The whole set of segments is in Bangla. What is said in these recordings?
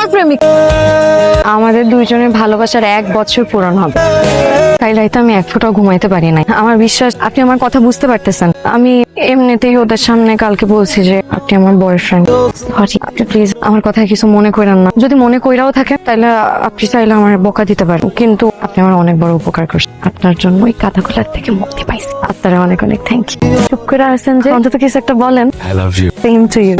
আমার প্রেমিক। আমাদের দুইজনের ভালোবাসার 1 বছর পূরণ হবে। তাই রাইতে আমি এক ফোঁটাও ঘুমাইতে পারি নাই। আমার বিশ্বাস আপনি আমার কথা বুঝতে পারতেছেন। আমি এমনিতেই ওদের সামনে কালকে বলছি যে আপনি আমার বয়ফ্রেন্ড। সরি, আপনি প্লিজ আমার কথায় কিছু মনে করেন না। যদি মনে কইরাও থাকে তাহলে আপনি চাইলে আমার বকা দিতে পারেন, কিন্তু আপনি আমার অনেক বড় উপকার করছেন। আপনার জন্য ওই কাঁথাখোলার থেকে মুক্তি পাইছি। আপনারা অনেক অনেক থ্যাংক ইউ। চুপ করে আসেন যে, অন্তত কিছু একটা বলেন। I love you. Same to you.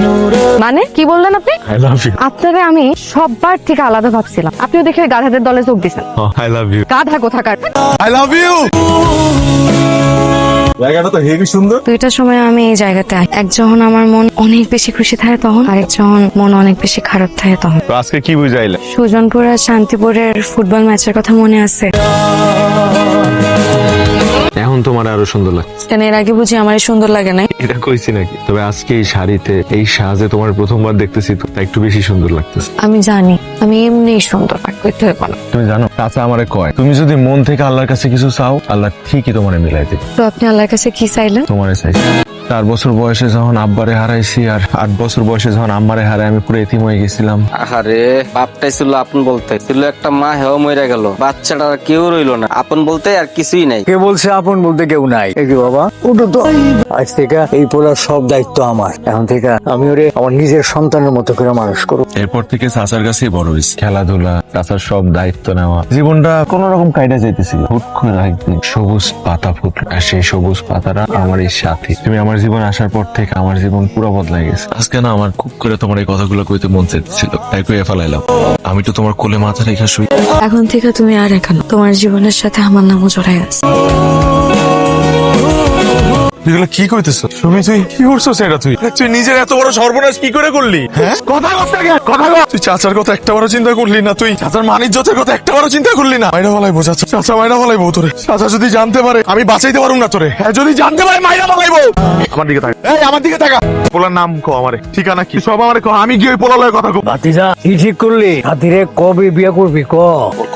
মানে কি বললেন আপনি? I love you. আপনারে আমি সববার থেকে আলাদা ভাবছিলাম। আপনিও দেখে গাধাদের দলে যোগ দিচ্ছেন। I love you. গাধা কোথাকার। I love you. জায়গাটা তো হেভি সুন্দর। দুইটার সময় আমি এই জায়গাতে আই। এক যখন আমার মন অনেক বেশি খুশি থাকে তখন, আরেক যখন মন অনেক বেশি খারাপ থাকে তখন। তো আজকে কি বুঝাইলে? সুজনপুর আর শান্তিপুরের ফুটবল ম্যাচের কথা মনে আছে? এখন তোমার আরো সুন্দর লাগছে। কেন এর আগে বুঝি আমার সুন্দর লাগে নাই? এটা কইছি নাকি? তবে আজকে এই শাড়িতে এই সাজে তোমার প্রথমবার দেখতেছি তো তাই একটু বেশি সুন্দর লাগতেছে। আমি জানি আমি এমনি সুন্দর, আর কইতে হবে না। তুমি জানো চাচা আমারে কয় তুমি যদি মন থেকে আল্লাহর কাছে কিছু চাও আল্লাহ ঠিকই তোমারে মিলাই দেবে। তো আপনি আল্লাহর কাছে কি চাইলেন? তোমারে চাইছি। 4 বছর বয়সে যখন আব্বারে হারাইছি আর 8 বছর বয়সে যখন আম্মারে হারাই আমি পুরো এতিম হয়ে গেছিলাম। আরে বাপটাই ছিল আপন বলতে, ছিল একটা মা হেও মরে গেল, বাচ্চাটা আর কেউ রইলো না, আপন বলতে আর কিছুই নাই। কে বলছে আপন বলতে কেউ নাই? এই যে বাবা ওটা তো আজ থেকে এই পোলার সব দায়িত্ব আমার। এখন থেকে আমি ওরে আমার নিজের সন্তানের মতো করে মানুষ করব। এরপর থেকে চাচার কাছেই বড় হয়েছি। খেলাধুলা, চাচার সব দায়িত্ব নেওয়া, জীবনটা কোন রকম কাইটা যাইতেছিল। হুট করে একদিন সবুজ পাতা ফুটলো আর সেই সবুজ পাতাটা আমার এই সাথী। তুমি আমার জীবনে আসার পর থেকে আমার জীবন পুরো বদলাই গেছে। আজকে না আমার খুব করে তোমার এই কথাগুলো কইতে মন চাইতেছিল, তাই কইয়া ফেলাইলাম। আমি তো তোমার কোলে মাথা রেখে শুই। এখন থেকে তুমি আর একা না, তোমার জীবনের সাথে আমার নামও জড়াই আছে। এগুলো কি কইতেছ সুমি? তুই কি করছো সেটা? তুই নিজের এত বড় সর্বনাশ কি করে করলি? হ্যাঁ, কথা তুই চাচার কথা একটা বড় চিন্তা করলি না? তুই চাচার মানিজ্যতের কথা একটা বড় চিন্তা করলি না? মাইরা বলাই বোঝাচ্ছ, চাচা মাইরা বলাইবো তোরে। চাচা যদি জানতে পারে আমি বাঁচাইতে পারুম না তোরে। হ্যাঁ, যদি জানতে পারে মাইরা বলাইবো। আমার দিকে তাকা, এই আমার দিকে তাকা। পোলার নাম কো, আমারে ঠিকানা কি সব আমারে কো। আমি গিয়ে ওই পোলা লয়ে কথা কো। ভাতিজা কি ঠিক করলি? হাতিরে কবে বিয়ে করবি ক?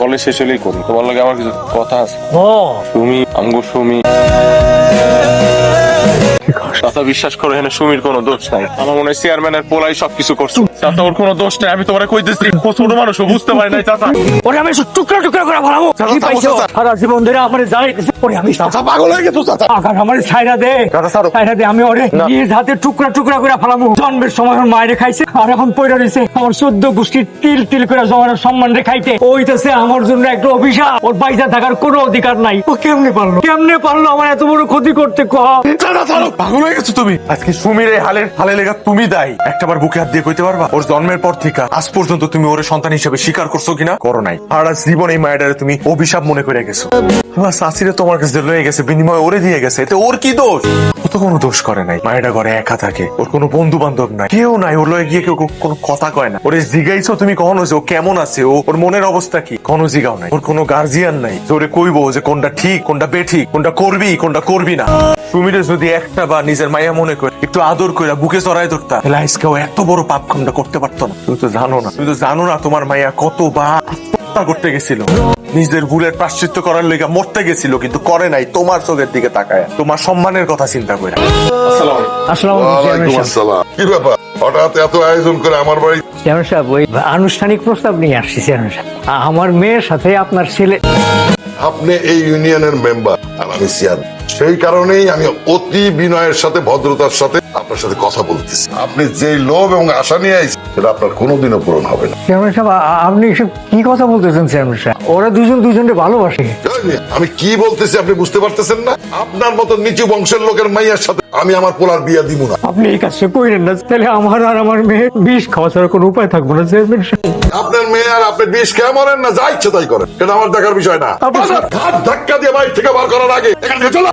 কলেজ শেষ হলেই করি। তোমার লগে আমার কিছু কথা আছে। ও সুমি আমগো সুমি। চাচা বিশ্বাস করো এখানে সুমির কোনো দোষ নাই। আমার মনে হয় চেয়ারম্যানের পোলাই সবকিছু করছে। চাচা ওর কোনো দোষ নাই। আমি তোমারে কইতেছি ও ছোট মানুষ, ও বুঝতে পারে নাই। চাচা ওরে আমি টুকরা টুকরা করে ভালাবো। চাচা, কি পাইছো? চাচা। সারা জীবন ধরে আমারে জ্বালাইতেছে। ওরে আমি চাচা পাগল হয়ে গেছো। চাচা আকার আমারে ছাইরা দে। চাচা ছাড়ো। ছাইরা দে, আমি ওরে নিজ হাতে টুকরা টুকরা করে ফেলামু। জন্মের সময় ওর মায়েরে খাইছে আর এখন পয়রা রইছে আমার 14 গোষ্ঠীর তিল তিল করে জমানোর সম্মান রে খাইতে। ওইটাছে আমার জন্য একটা অভিশাপ। ওর বাইজা থাকার কোনো অধিকার নাই। ও কেমনে পারলো আমার এত বড় ক্ষতি করতে? চাচা ছাড়ো। পাগল হয়ে গেছো তুমি। আজকে সুমির এই হালে লেগা তুমি দায়ী। একটাবার বুকে হাত দিয়ে কইতে পারবা ওর জন্মের পর থেকে আজ পর্যন্ত তুমি ওর সন্তান হিসেবে স্বীকার করছো কিনা? করো নাই। আর আজ জীবন এই মায়েরারে তুমি অভিশাপ মনে করে গেছো। আমার শাশুড়ি তোমার কাছে লয়ে গেছে, বিনিময়ে ওরে দিয়ে গেছে। এতে ওর কি দোষ? ও তো কোনো দোষ করে নাই। মায়েরা ঘরে একা থাকে, ওর কোনো বন্ধু বান্ধব নাই, কেউ নাই। ওর লয়ে গিয়ে কেউ কোনো কথা কয় না। ওরে জিগাইছো তুমি কখনো যে ও কেমন আছে, ওর মনের অবস্থা কি? কোনো জিগাও নাই। ওর কোনো গার্জিয়ান নাই যে ওরে কইবো যে কোনটা ঠিক কোনটা বেঠিক, কোনটা করবি কোনটা করবি না। সুমিরে যদি একটা বা নিজের মায়া মনে করে একটু আদর করে বুকে চড়াই ধরতা তাহলে আজকে ও এত বড় পাপ কামটা করতে পারতো না। তুমি তো জানো না তোমার মায়া কতবার আত্মহত্যা করতে গেছিল, নিজের ভুলের প্রায়শ্চিত্ত করার লেগে মরতে গেছিল, কিন্তু করে নাই তোমার চোখের দিকে তাকায়, তোমার সম্মানের কথা চিন্তা করে। আসসালামু ওয়ালাইকুম আসসালাম। কি ব্যাপার হঠাৎ এত আয়োজন করে আমার বাড়ি? চেয়ারম্যান সাহেব, ওই আনুষ্ঠানিক প্রস্তাব নিয়ে আসছি চেয়ারম্যান সাহেব। আমার মেয়ের সাথে আপনার ছেলে। আপনি এই ইউনিয়নের মেম্বার আর আমি চেয়ারম্যান, সেই কারণেই আমি অতি বিনয়ের সাথে ভদ্রতার সাথে আপনার সাথে কথা বলতেছি। আপনি যে লোভ এবং আশা নিয়ে আইছেন সেটা আপনার কোনোদিনও পূরণ হবে না। চেয়ারম্যান সাহেব, আপনি এসব কি কথা বলতেছেন চেয়ারম্যান সাহেব? ওরা দুজনকে ভালোবাসে। আমি কি বলতেছি আপনি বুঝতে পারতেছেন না? আপনার মতো নিচু বংশের লোকের মাইয়ার সাথে আমি আমার পোলার বিয়া দিব না। আপনি এই কাজটা কইলেন না, তাহলে আমার আর আমার মেয়ে বিষ খাওয়া ছাড়া কোনো উপায় থাকবো না চেয়ারম্যান সাহেব। আপনার মেয়ে আর আপনি বিষ খেয়ে মরেন না, যা ইচ্ছে তাই করেন, এটা আমার দেখার বিষয় না। ঘাট ধাক্কা দিয়ে বাইরে থেকে বার করার আগে এখান থেকে চলো।